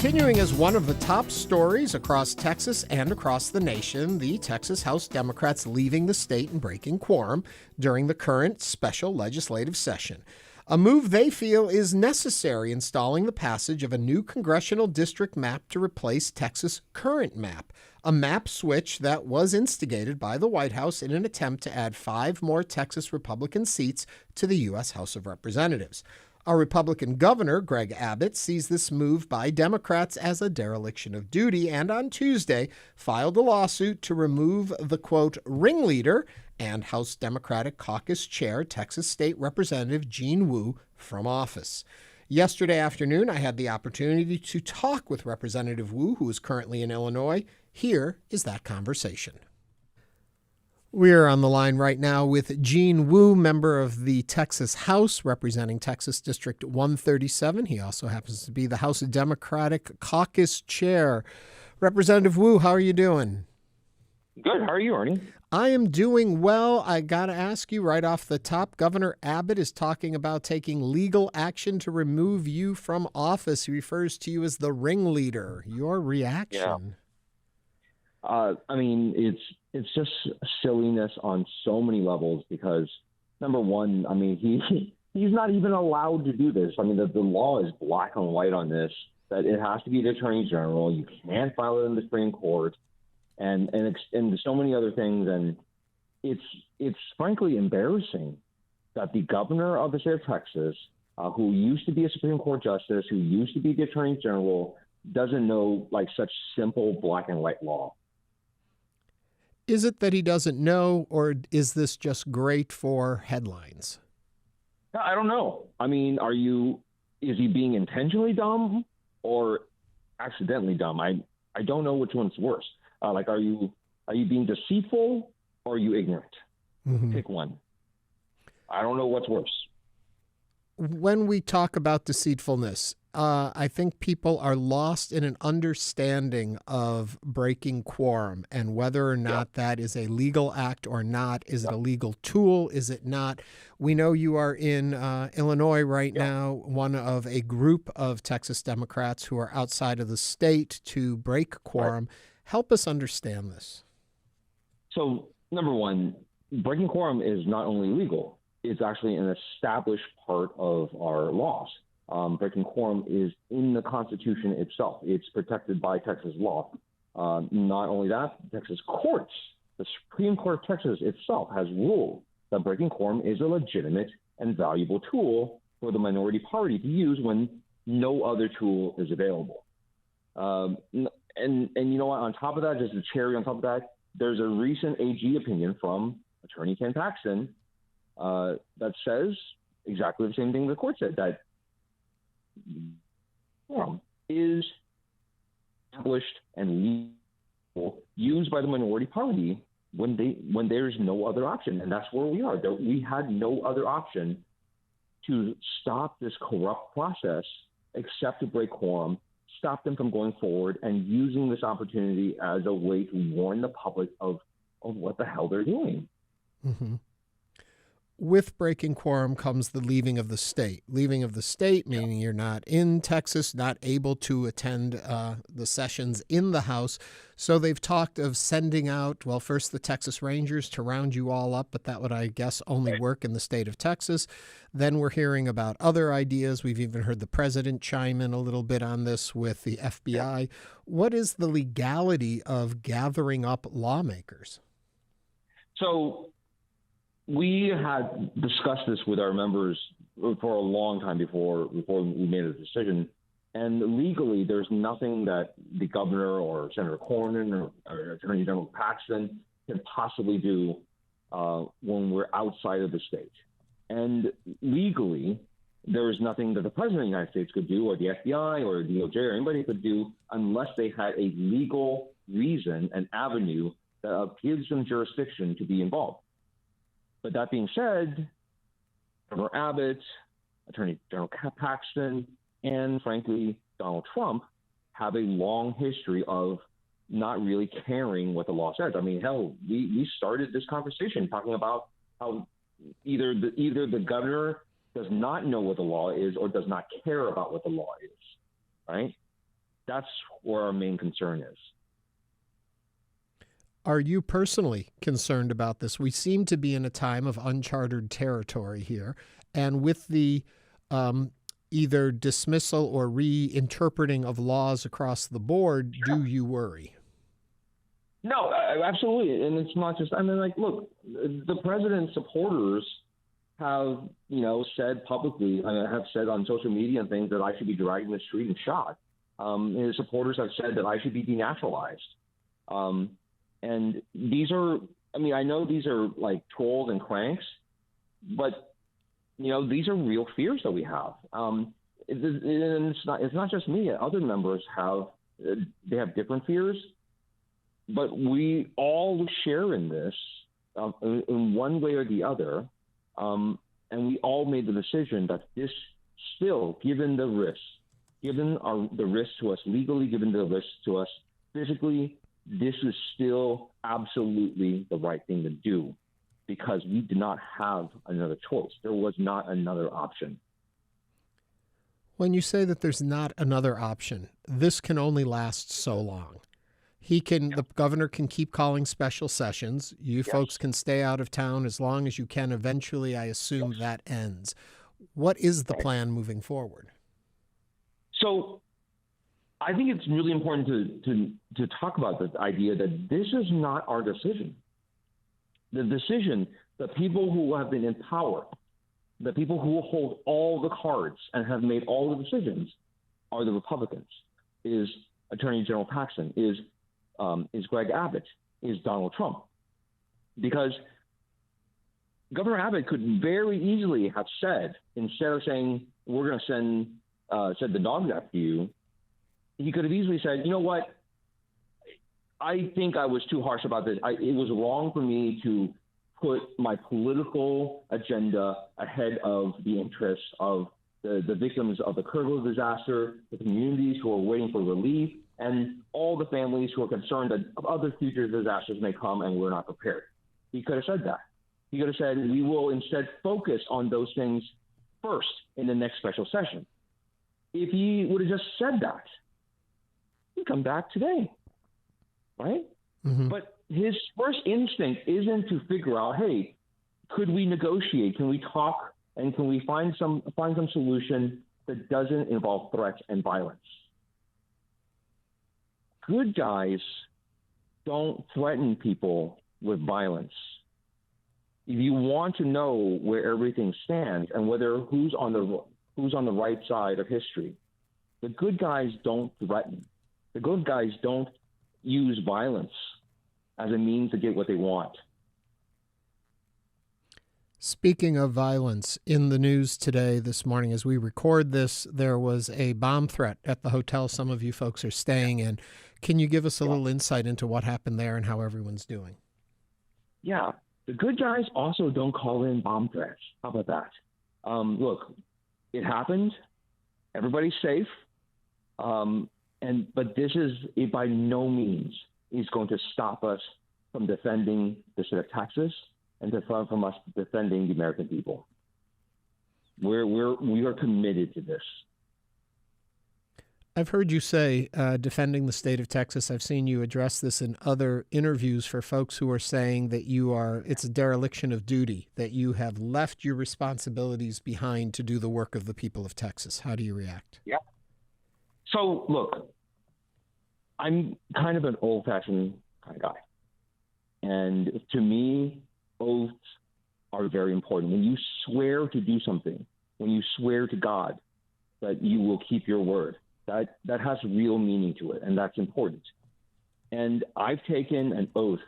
Continuing as one of the top stories across Texas and across the nation, the Texas House Democrats leaving the state and breaking quorum during the current special legislative session. A move they feel is necessary in stalling the passage of a new congressional district map to replace Texas' current map, a map switch that was instigated by the White House in an attempt to add 5 more Texas Republican seats to the U.S. House of Representatives. Our Republican Governor, Greg Abbott, sees this move by Democrats as a dereliction of duty and on Tuesday filed a lawsuit to remove the, quote, ringleader and House Democratic Caucus Chair, Texas State Representative Jean Wu, from office. Yesterday afternoon, I had the opportunity to talk with Representative Wu, who is currently in Illinois. Here is that conversation. We're on the line right now with Jean Wu, member of the Texas House, representing Texas District 137. He also happens to be the House Democratic Caucus Chair. Representative Wu, how are you doing? Good. How are you, Ernie? I am doing well. I got to ask you right off the top, Governor Abbott is talking about taking legal action to remove you from office. He refers to you as the ringleader. Your reaction? Yeah. I mean, it's just silliness on so many levels because, number one, I mean, he's not even allowed to do this. I mean, the law is black and white on this, that it has to be the Attorney General. You can't file it in the Supreme Court and so many other things. And it's frankly embarrassing that the governor of the state of Texas, who used to be a Supreme Court justice, who used to be the Attorney General, doesn't know like such simple black and white law. Is it that he doesn't know, or is this just great for headlines? I don't know. I mean, is he being intentionally dumb or accidentally dumb? I don't know which one's worse. Are you being deceitful or are you ignorant? Mm-hmm. Pick one. I don't know what's worse. When we talk about deceitfulness, I think people are lost in an understanding of breaking quorum and whether or not that is a legal act or not. Is it a legal tool? Is it not? We know you are in Illinois right now, one of a group of Texas Democrats who are outside of the state to break quorum. Right. Help us understand this. So, number one, breaking quorum is not only legal, it's actually an established part of our laws. Breaking quorum is in the Constitution itself. It's protected by Texas law. Not only that, Texas courts, the Supreme Court of Texas itself has ruled that breaking quorum is a legitimate and valuable tool for the minority party to use when no other tool is available. And you know what, on top of that, just a cherry on top of that, there's a recent AG opinion from Attorney Ken Paxton that says exactly the same thing the court said, that quorum is established and legal, used by the minority party when there's no other option. And that's where we are. We had no other option to stop this corrupt process except to break quorum, stop them from going forward and using this opportunity as a way to warn the public of what the hell they're doing. Mm-hmm. With breaking quorum comes the leaving of the state. Leaving of the state, meaning you're not in Texas, not able to attend the sessions in the House. So they've talked of sending out, well, first the Texas Rangers to round you all up, but that would, I guess, only work in the state of Texas. Then we're hearing about other ideas. We've even heard the president chime in a little bit on this with the FBI. What is the legality of gathering up lawmakers? So we had discussed this with our members for a long time before we made a decision. And legally, there's nothing that the governor or Senator Cornyn or Attorney General Paxton can possibly do when we're outside of the state. And legally, there is nothing that the President of the United States could do, or the FBI or DOJ or anybody could do, unless they had a legal reason, an avenue that gives them jurisdiction to be involved. But that being said, Governor Abbott, Attorney General Paxton, and frankly, Donald Trump have a long history of not really caring what the law says. I mean, hell, we started this conversation talking about how either the governor does not know what the law is or does not care about what the law is, right? That's where our main concern is. Are you personally concerned about this? We seem to be in a time of uncharted territory here. And with the either dismissal or reinterpreting of laws across the board, do you worry? No, absolutely. And it's not just, look, the president's supporters have, said publicly, have said on social media and things that I should be dragged in the street and shot. His supporters have said that I should be denaturalized. And these are, I know these are like trolls and cranks, but, these are real fears that we have. And it's not just me. Other members they have different fears, but we all share in this in one way or the other. And we all made the decision that this still, given the risks, given the risk to us legally, given the risk to us physically, this is still absolutely the right thing to do because we did not have another choice. There was not another option. When you say that there's not another option, this can only last so long. The governor can keep calling special sessions. You folks can stay out of town as long as you can. Eventually, I assume that ends. What is the plan moving forward? So I think it's really important to talk about the idea that this is not our decision. The decision, the people who have been in power, the people who hold all the cards and have made all the decisions are the Republicans, is Attorney General Paxton, is Greg Abbott, is Donald Trump. Because Governor Abbott could very easily have said, instead of saying, we're going to send the dogs after you, he could have easily said, you know what, I think I was too harsh about this. It was wrong for me to put my political agenda ahead of the interests of the victims of the Kerrville disaster, the communities who are waiting for relief, and all the families who are concerned that other future disasters may come and we're not prepared. He could have said that. He could have said, we will instead focus on those things first in the next special session. If he would have just said that, he'd come back today, right? Mm-hmm. But his first instinct isn't to figure out, hey, could we negotiate? Can we talk? And can we find some solution that doesn't involve threats and violence? Good guys don't threaten people with violence. If you want to know where everything stands and who's on the right side of history, the good guys don't threaten. The good guys don't use violence as a means to get what they want. Speaking of violence, in the news today, this morning, as we record this, there was a bomb threat at the hotel some of you folks are staying in. Can you give us a little insight into what happened there and how everyone's doing? Yeah. The good guys also don't call in bomb threats. How about that? Look, it happened. Everybody's safe. But this it by no means is going to stop us from defending the state of Texas and from us defending the American people. We are committed to this. I've heard you say defending the state of Texas. I've seen you address this in other interviews for folks who are saying that it's a dereliction of duty, that you have left your responsibilities behind to do the work of the people of Texas. How do you react? Yeah. So, look, I'm kind of an old-fashioned kind of guy. And to me, oaths are very important. When you swear to do something, when you swear to God that you will keep your word, that has real meaning to it, and that's important. And I've taken an oath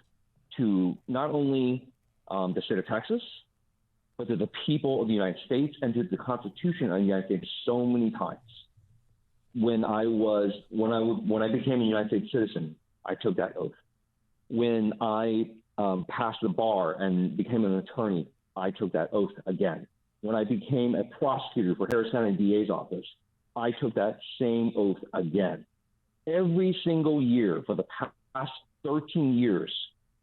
to not only the state of Texas, but to the people of the United States and to the Constitution of the United States so many times. When I became a United States citizen, I took that oath. When I passed the bar and became an attorney, I took that oath again. When I became a prosecutor for Harris County DA's office, I took that same oath again. Every single year for the past 13 years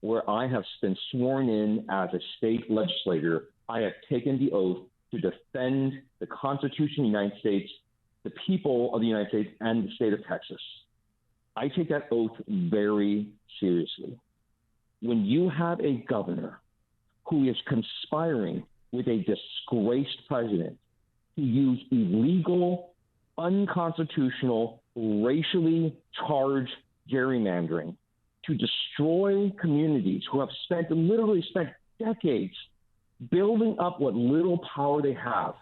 where I have been sworn in as a state legislator, I have taken the oath to defend the Constitution of the United States, the people of the United States, and the state of Texas. I take that oath very seriously. When you have a governor who is conspiring with a disgraced president to use illegal, unconstitutional, racially charged gerrymandering to destroy communities who have literally spent decades building up what little power they have,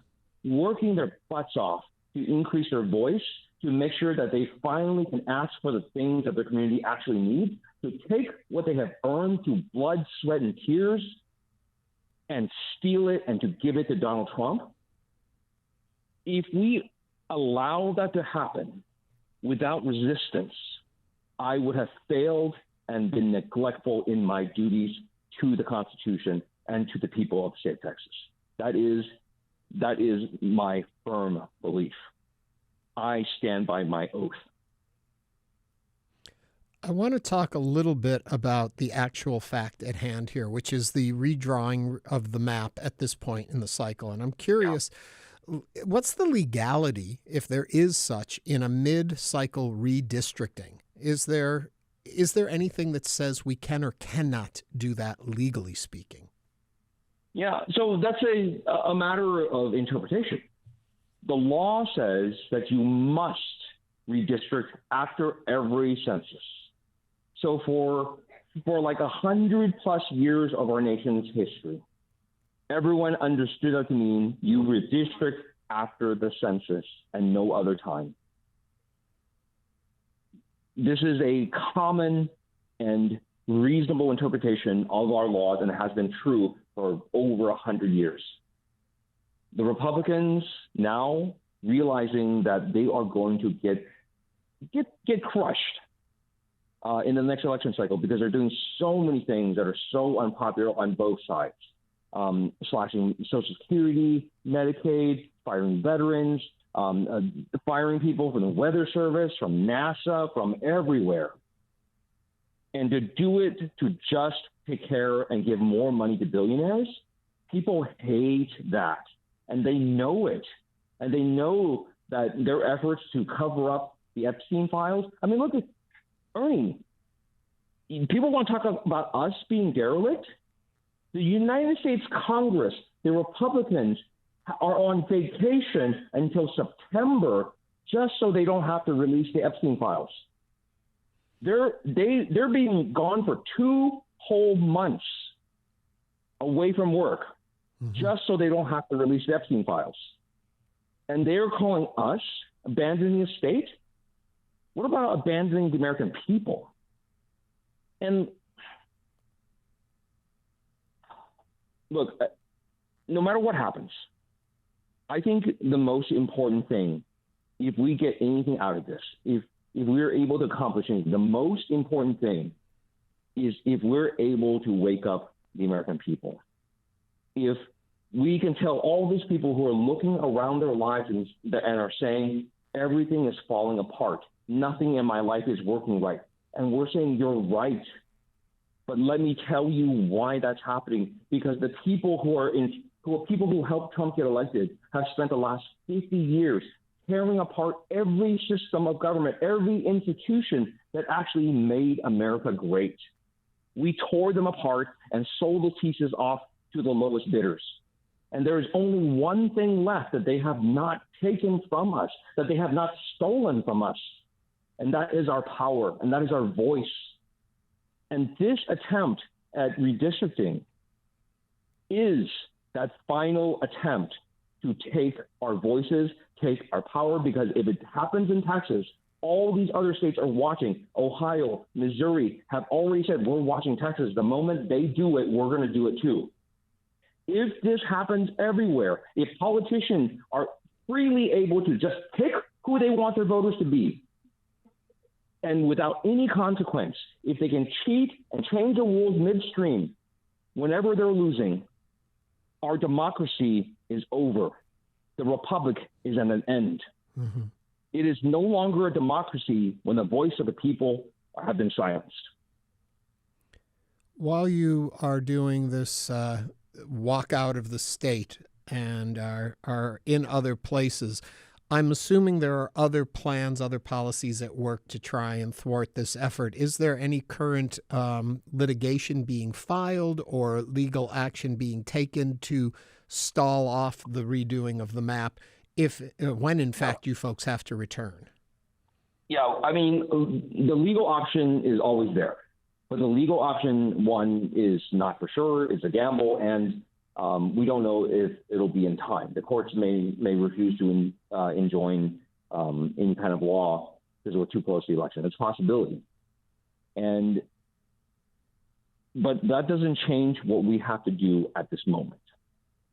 working their butts off to increase their voice, to make sure that they finally can ask for the things that their community actually needs, to take what they have earned through blood, sweat, and tears and steal it and to give it to Donald Trump. If we allow that to happen without resistance, I would have failed and been neglectful in my duties to the Constitution and to the people of the state of Texas. That is my firm belief. I stand by my oath. I want to talk a little bit about the actual fact at hand here, which is the redrawing of the map at this point in the cycle. And I'm curious, what's the legality, if there is such, in a mid-cycle redistricting? Is there anything that says we can or cannot do that, legally speaking? Yeah, so that's a matter of interpretation. The law says that you must redistrict after every census. So for like 100+ years of our nation's history, everyone understood that to mean you redistrict after the census and no other time. This is a common and reasonable interpretation of our laws, and it has been true for over 100 years. The Republicans now realizing that they are going to get crushed in the next election cycle because they're doing so many things that are so unpopular on both sides. Slashing Social Security, Medicaid, firing veterans, firing people from the Weather Service, from NASA, from everywhere. And to do it to just take care and give more money to billionaires, people hate that. And they know it. And they know that their efforts to cover up the Epstein files. I mean, look at Ernie. People want to talk about us being derelict. The United States Congress, the Republicans, are on vacation until September just so they don't have to release the Epstein files. They're being gone for 2 whole months away from work just so they don't have to release the Epstein files. And they're calling us abandoning the state? What about abandoning the American people? And look, no matter what happens, I think the most important thing, if we get anything out of this, if we're able to accomplish anything, the most important thing is if we're able to wake up the American people. If we can tell all these people who are looking around their lives and are saying, everything is falling apart, nothing in my life is working right, and we're saying, you're right. But let me tell you why that's happening. Because the people who helped Trump get elected have spent the last 50 years tearing apart every system of government, every institution that actually made America great. We tore them apart and sold the pieces off to the lowest bidders. And there is only one thing left that they have not taken from us, that they have not stolen from us. And that is our power, and that is our voice. And this attempt at redistricting is that final attempt to take our voices, take our power, because if it happens in Texas, all these other states are watching. Ohio, Missouri have already said, we're watching Texas. The moment they do it, we're going to do it too. If this happens everywhere, if politicians are freely able to just pick who they want their voters to be, and without any consequence, if they can cheat and change the rules midstream whenever they're losing, our democracy is over. The republic is at an end. Mm-hmm. It is no longer a democracy when the voice of the people have been silenced. While you are doing this walk out of the state and are in other places, I'm assuming there are other plans, other policies at work to try and thwart this effort. Is there any current litigation being filed or legal action being taken to stall off the redoing of the map when in fact you folks have to return? Yeah, I mean, the legal option is always there, but the legal option, one, is not for sure. It's a gamble, and we don't know if it'll be in time. The courts may refuse to enjoin any kind of law because we're too close to the election. It's a possibility. But that doesn't change what we have to do at this moment.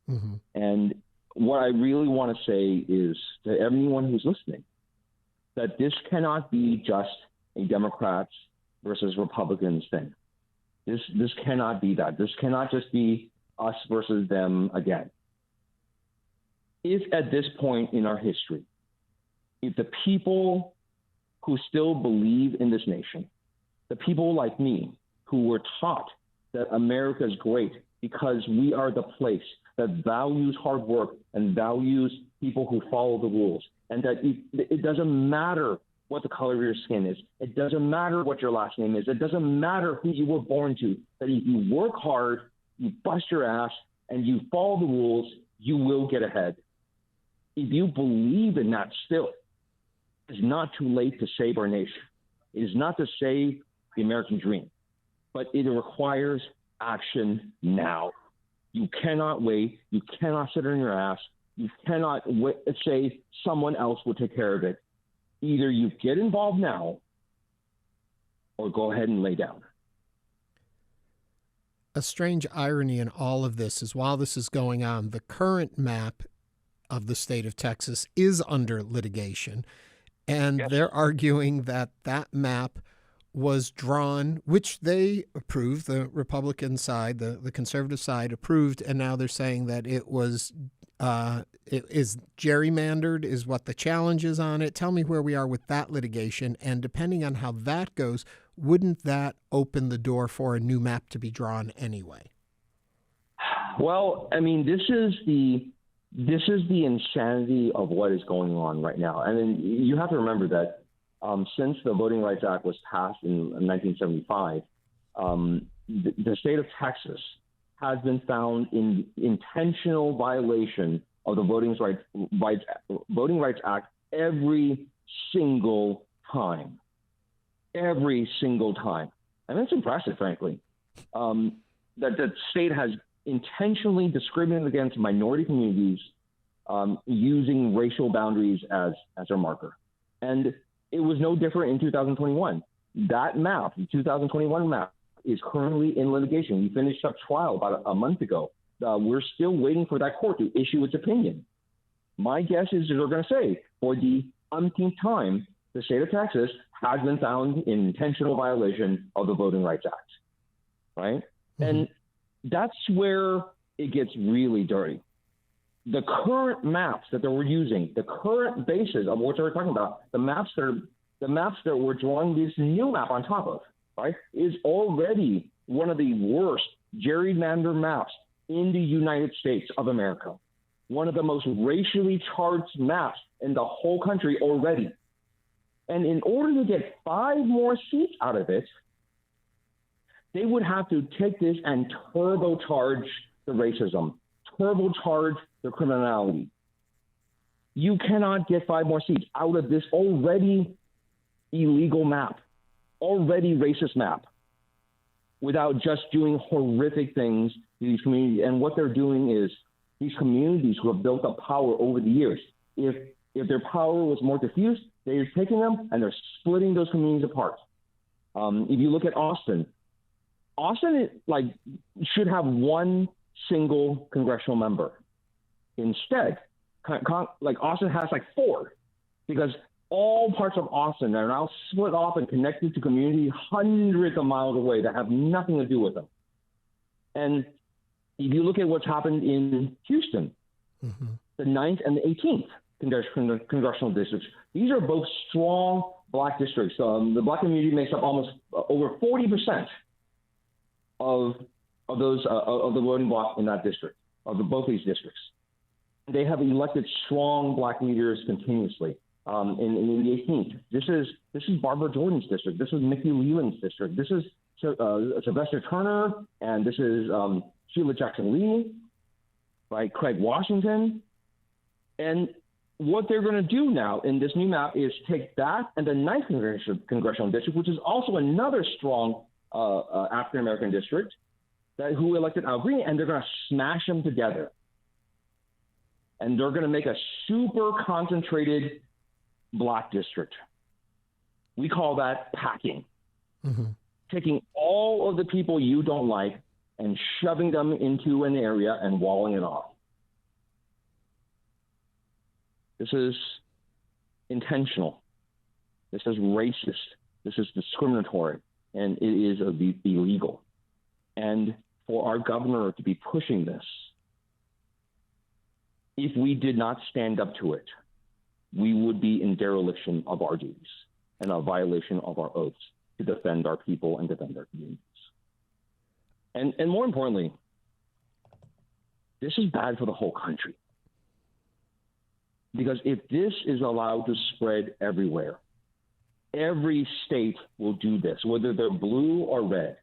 Mm-hmm. And what I really want to say is to everyone who's listening, that this cannot be just a Democrats versus Republicans thing. This cannot be that. This cannot just be us versus them again. If at this point in our history, if the people who still believe in this nation, the people like me who were taught that America is great because we are the place that values hard work and values people who follow the rules, and that it doesn't matter what the color of your skin is. It doesn't matter what your last name is. It doesn't matter who you were born to, that if you work hard, you bust your ass, and you follow the rules, you will get ahead. If you believe in that still, it's not too late to save our nation. It is not to save the American dream, but it requires action now. You cannot wait. You cannot sit on your ass. You cannot say someone else will take care of it. Either you get involved now or go ahead and lay down. A strange irony in all of this is while this is going on, the current map of the state of Texas is under litigation. And yes, they're arguing that that map was drawn, which they approved, the Republican side, the conservative side approved, and now they're saying that it was it is gerrymandered is what the challenge is on it. Tell me where we are with that litigation, and depending on how that goes, wouldn't that open the door for a new map to be drawn anyway? Well, I mean, this is the insanity of what is going on right now. And then you have to remember that since the Voting Rights Act was passed in 1975, the state of Texas has been found in intentional violation of the Voting Rights Act every single time. Every single time. And that's impressive, frankly, that the state has intentionally discriminated against minority communities using racial boundaries as their marker. And it was no different in 2021. That map, the 2021 map, is currently in litigation. We finished up trial about a month ago. We're still waiting for that court to issue its opinion. My guess is they're going to say, for the umpteenth time, the state of Texas has been found in intentional violation of the Voting Rights Act, right? Mm-hmm. And that's where it gets really dirty. The current maps that they were using, the current basis of what they were talking about, the maps that we're drawing this new map on top of, right, is already one of the worst gerrymandered maps in the United States of America. One of the most racially charged maps in the whole country already. And in order to get 5 more seats out of it, they would have to take this and turbocharge the racism, turbocharge the criminality. You cannot get 5 more seats out of this already illegal map, already racist map, without just doing horrific things to these communities. And what they're doing is these communities who have built up power over the years, if their power was more diffused, they're taking them and they're splitting those communities apart. If you look at Austin should have 1 single congressional member. Instead, Austin has 4, because all parts of Austin are now split off and connected to communities hundreds of miles away that have nothing to do with them. And if you look at what's happened in Houston, mm-hmm. the 9th and the 18th congressional districts, these are both strong Black districts. The Black community makes up almost over 40% of the voting bloc in that district, of both these districts. They have elected strong black leaders continuously. In the 18th, this is Barbara Jordan's district. This is Mickey Leland's district. This is Sylvester Turner, and this is Sheila Jackson Lee, right? Craig Washington. And what they're going to do now in this new map is take that and the 9th congressional district, which is also another strong African American district, who elected Al Green, and they're going to smash them together. And they're going to make a super concentrated black district. We call that packing. Mm-hmm. Taking all of the people you don't like and shoving them into an area and walling it off. This is intentional. This is racist. This is discriminatory. And it is illegal. And for our governor to be pushing this, if we did not stand up to it, we would be in dereliction of our duties and a violation of our oaths to defend our people and defend our communities. And more importantly, this is bad for the whole country. Because if this is allowed to spread everywhere, every state will do this, whether they're blue or red.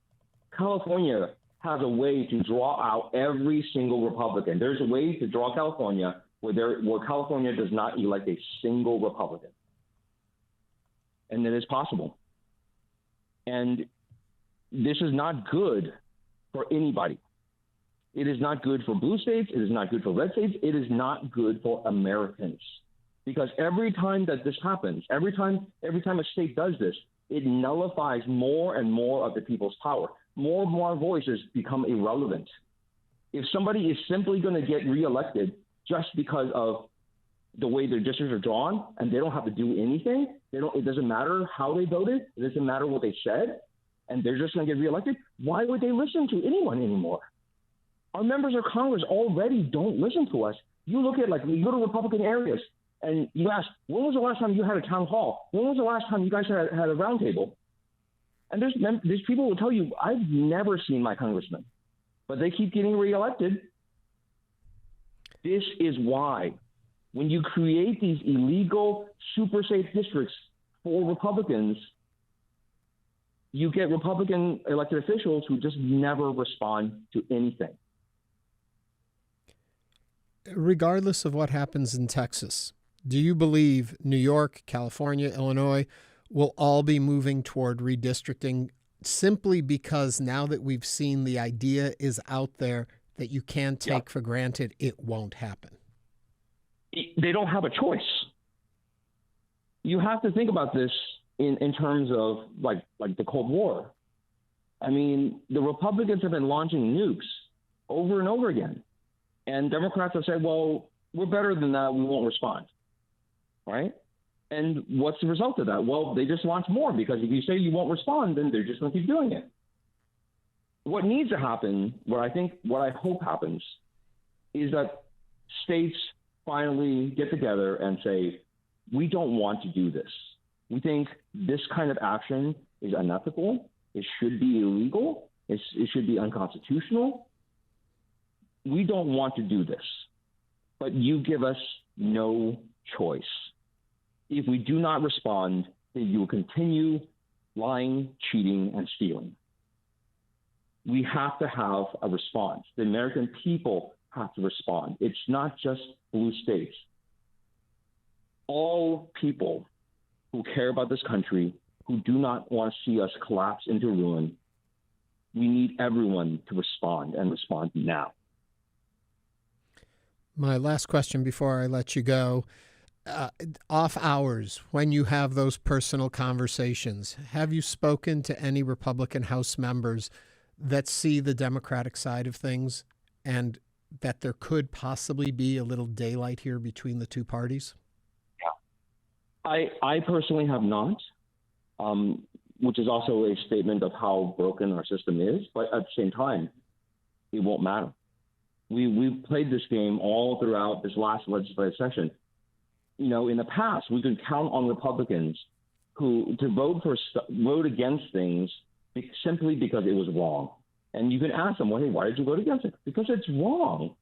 California has a way to draw out every single Republican. There's a way to draw California where California does not elect a single Republican. And it is possible. And this is not good for anybody. It is not good for blue states. It is not good for red states. It is not good for Americans. Because every time that this happens, every time a state does this, it nullifies more and more of the people's power. More and more voices become irrelevant. If somebody is simply going to get reelected just because of the way their districts are drawn and they don't have to do anything, it doesn't matter how they voted, it doesn't matter what they said, and they're just going to get reelected, why would they listen to anyone anymore? Our members of Congress already don't listen to us. You look at you go to Republican areas and you ask, when was the last time you had a town hall? When was the last time you guys had a roundtable? And there's people who will tell you, I've never seen my congressman, but they keep getting reelected. This is why when you create these illegal super safe districts for Republicans, you get Republican elected officials who just never respond to anything. Regardless of what happens in Texas, do you believe New York, California, Illinois will all be moving toward redistricting simply because now that we've seen the idea is out there that you can't take for granted it won't happen? They don't have a choice. You have to think about this in terms of like the Cold War. I mean, the Republicans have been launching nukes over and over again. And Democrats have said, well, we're better than that. We won't respond. Right? And what's the result of that? Well, they just launch more, because if you say you won't respond, then they're just going to keep doing it. What needs to happen, what I hope happens, is that states finally get together and say, we don't want to do this. We think this kind of action is unethical. It should be illegal. It should be unconstitutional. We don't want to do this, but you give us no choice. If we do not respond, then you will continue lying, cheating, and stealing. We have to have a response. The American people have to respond. It's not just blue states. All people who care about this country, who do not want to see us collapse into ruin, we need everyone to respond, and respond now. My last question before I let you go. Off hours, when you have those personal conversations, have you spoken to any Republican House members that see the Democratic side of things and that there could possibly be a little daylight here between the two parties? Yeah. I personally have not, which is also a statement of how broken our system is. But at the same time, it won't matter. We've played this game all throughout this last legislative session. You know, in the past, we could count on Republicans who to vote against things simply because it was wrong. And you can ask them, well, hey, why did you vote against it? Because it's wrong.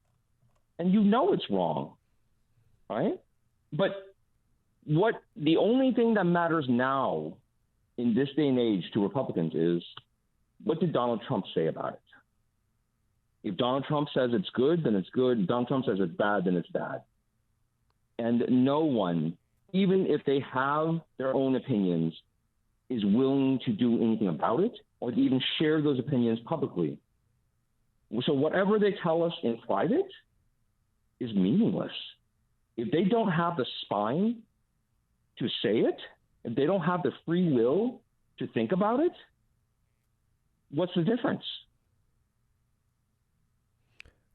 And you know it's wrong. right? But the only thing that matters now in this day and age to Republicans is, what did Donald Trump say about it? If Donald Trump says it's good, then it's good. If Donald Trump says it's bad, then it's bad. And no one, even if they have their own opinions, is willing to do anything about it or to even share those opinions publicly. So whatever they tell us in private is meaningless. If they don't have the spine to say it, if they don't have the free will to think about it, what's the difference?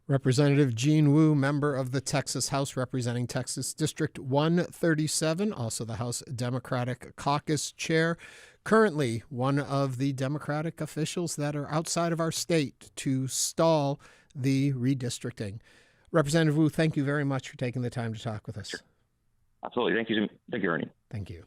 Representative Gene Wu, member of the Texas House representing Texas District 137, also the House Democratic Caucus Chair, currently one of the Democratic officials that are outside of our state to stall the redistricting. Representative Wu, thank you very much for taking the time to talk with us. Absolutely. Thank you, Ernie. Thank you.